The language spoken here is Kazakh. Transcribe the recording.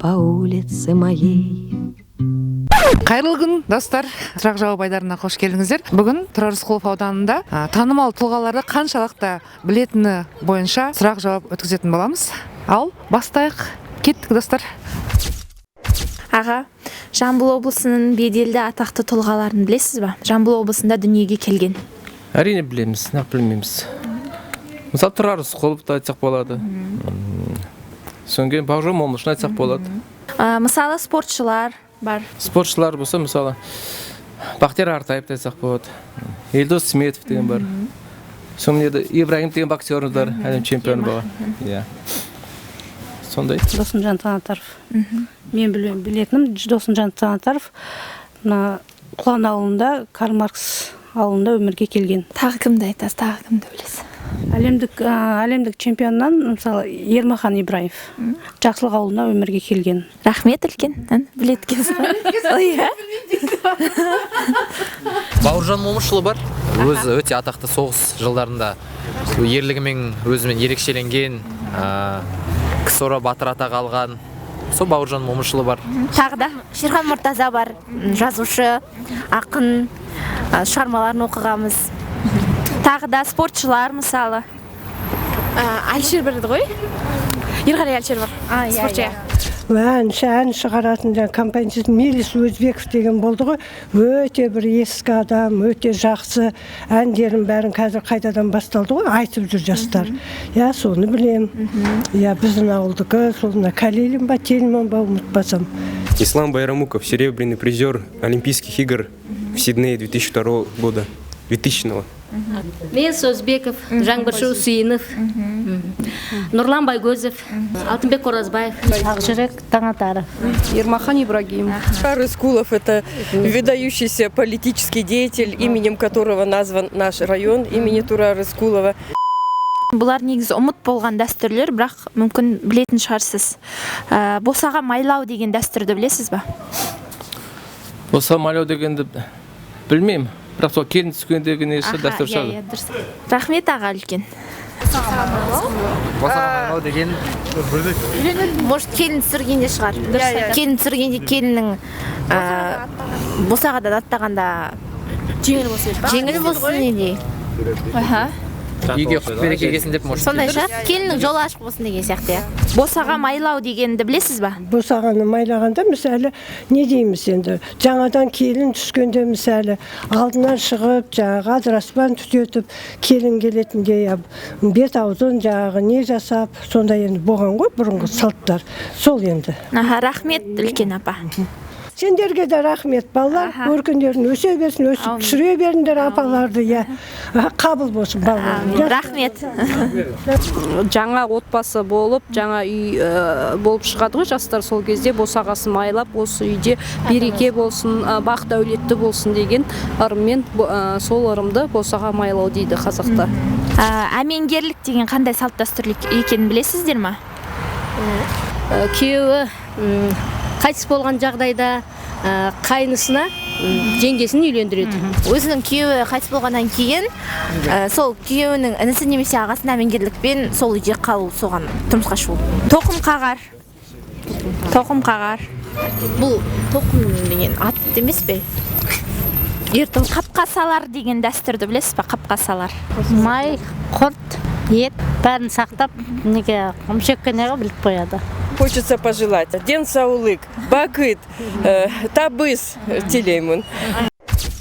по улице моей. Қайырлы күн, достар. Сұрақ жауап айдарына қош келдіңіздер. Бүгін Тұрар Рысқұлов ауданында танымал тұлғаларды қаншалықты білетіні бойынша сұрақ жауап өткізетін боламыз. Ал бастайық. Кеттік, достар. Аға, Жамбыл облысының беделді атақты тұлғаларын білесіз ба? Жамбыл облысында дүниеге келген. Әрине білеміз, нақ білмейміз. Мысалы Тұрар Рысқұловты айтсақ болады. Соңғы Бауыржан Момышын айтсақ болады. Мысалы спортшылар бар. Спортшылар болса, мысалы Бақтияр Артаевты айтсақ болады. Елдос Сметов деген бар. Соңында Ибрагим деген боксеріміз бар, әлем чемпионы бар. Сондай. Досымжан Таңатаров. Мен білетінім Досымжан Таңатаров Құлан ауылында, Карл Маркс ауылында өмірге келген. Тағы кімді айтасыз, тағы кімді білесіз? Әлемдік чемпионнан мысалы Ермахан Ибраев Жақсылық ауылында өмірге келген. Рахмет үлкен, білеткенсіз ғой. Бауыржан Момышұлы бар. Өзі өте атақты соғыс жылдарында ерлігімен өзімен ерекшеленген, ксро батыр атағы алған. Сол Бауыржан Момышұлы бар. Тағы да Шерхан Мұртаза бар, жазушы, ақын, шығармаларын оқығамыз. Тағы да спортшылар мысалы. Әлшер бар еді ғой? Ерғали Әлшер бар. Спортшы. Ән шығаратын композитор Мелис Өзбеков деген болды ғой. Өте бір ескі адам, өте жақсы әндерін бәрін қазір қайтадан басталды ғой, айтып жүр жастар. Соны білем. Біздің ауылдығы, солына Калилин ба, Тельман ба, ұмытпасам. Ислам Байрамуков, серебряный призер Олимпийских игр в Сиднее 2002 года. 2000-го. Мен Сөзбеков, Жаңбыршы Усейінов, Нұрлан Байгөзов, Алтынбек Оразбаев, Ақжүрек Таңатаров, Ермахан Ибрагимов. Рыскулов — это выдающийся политический деятель, именем которого назван наш район, имени Тура Рыскулова. Бұлар негізі ұмыт болған дәстүрлер, бірақ мүмкін білетін шығарсыз. Босаға майлау деген дәстүрді білесіз ба? Босаға майлау дегенді білмеймін. Бірақ сол келін түскендегі несі дәстүр шығады. Рахмет аға үлкен. Босаға майлау деген Может, келін түсіргенде шығар. Келін түсіргенде келіннің босағада аттағанда жеңіл болсын недей. үйге құт береке келсін деп, может. Сондай шығар, келіннің жолы ашық болсын деген сияқты. Босаға майлау дегенді білесіз ба? Босағаны майлағанда мысалы не дейміз енді, жаңадан келін түскенде мысалы алдынан шығып, адыраспан түтетіп, келін келетінде бет аузын не жасап, сондай енді болған ғой бұрынғы салттар. Сол енді. Рахмет үлкен апа. Сендерге де рахмет, балалар, өркендерін өсе берсін, өсіп түсіре беріңдер апаларды, қабыл болсын балалар. Рахмет. Жаңа отбасы болып, жаңа үй болып шығады ғой жастар, сол кезде босағасын майлап, осы үйде береке болсын, бақ дәулетті болсын деген ырыммен сол ырымды босаға майлау дейді қазақта. Әмеңгерлік деген қандай салт дәстүрлік екенін білесіздер ма? Күйеуі қайтыс болған жағдайда қайнысына жеңгесін үйлендіреді. Өзінің күйеуі қайтыс болғаннан кейін, сол күйеуінің інісі немесе ағасына әмеңгерлікпен сол үйде қалу, соған тұрмысқа шығу. Тоқым қағар. Тоқым қағар. Бұл тоқым деген ат емес пе? Қапқасалар деген дәстүрді білесіз ба? Қапқасалар. Май, құрт, ет бәрін сақтап, неге құмшеккенеге біліп қояды. Хочется пожелать ден саулык, бакыт, табыс телеймін.